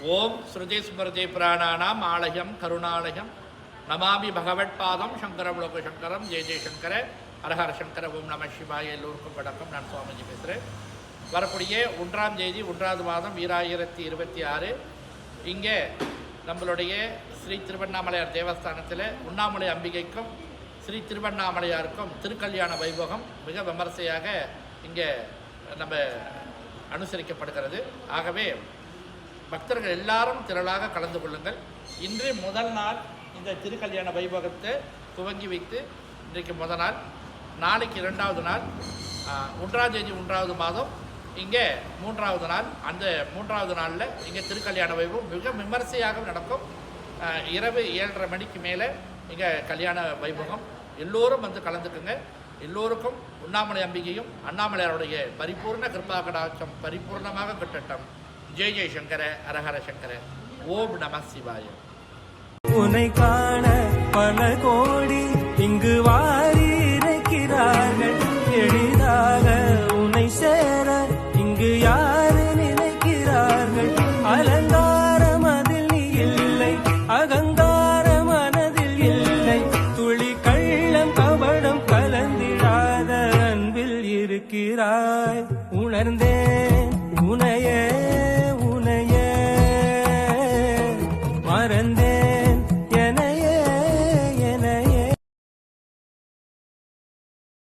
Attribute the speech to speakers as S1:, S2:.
S1: ஓம் ஸ்ருதி ஸ்மிருதி புராணானாம் ஆலயம் கருணாலயம் நமாமி பகவத்பாதம் சங்கரம் லோக சங்கரம் ஜெய ஜெயசங்கர ஹரஹர சங்கர ஓம் நம சிவாய. எல்லோருக்கும் வணக்கம். நான் சுவாமிஜி பேசுகிறேன். வரக்கூடிய 1ஆம் தேதி 1வது மாதம் 2026 இங்கே நம்மளுடைய ஸ்ரீ திருவண்ணாமலையார் தேவஸ்தானத்தில் உண்ணாமலை அம்பிகைக்கும் ஸ்ரீ திருவண்ணாமலையாருக்கும் திருக்கல்யாண வைபோகம் மிக விமர்சையாக இங்கே நம்ம அனுசரிக்கப்படுகிறது. ஆகவே பக்தர்கள் எல்லாரும் திரளாக கலந்து கொள்ளுங்கள். இன்று முதல் நாள் இந்த திருக்கல்யாண வைபோகத்தை துவங்கி வைத்து இன்றைக்கு முதல் நாள், நாளைக்கு 2வது நாள், 1ஆம் தேதி 1வது மாதம் இங்கே 3வது நாள். அந்த 3வது நாளில் இங்கே திருக்கல்யாண வைபவம் மிக விமர்சையாக நடக்கும். இரவு 7:30 மணிக்கு மேலே இங்கே கல்யாண வைபோகம். எல்லோரும் வந்து கலந்துக்குங்க. எல்லோருக்கும் உண்ணாமலை அம்பிகையும் அண்ணாமலையாருடைய பரிபூர்ண கிருபா கடாட்சம் பரிபூர்ணமாக கிட்டட்டும். ஜெய் ஜெய் சங்கர ஹரஹர சங்கர. ஓம் நம சிவாய.
S2: உன்னை காண பல கோடி இங்கு வாரி இருக்கிறார்கள்.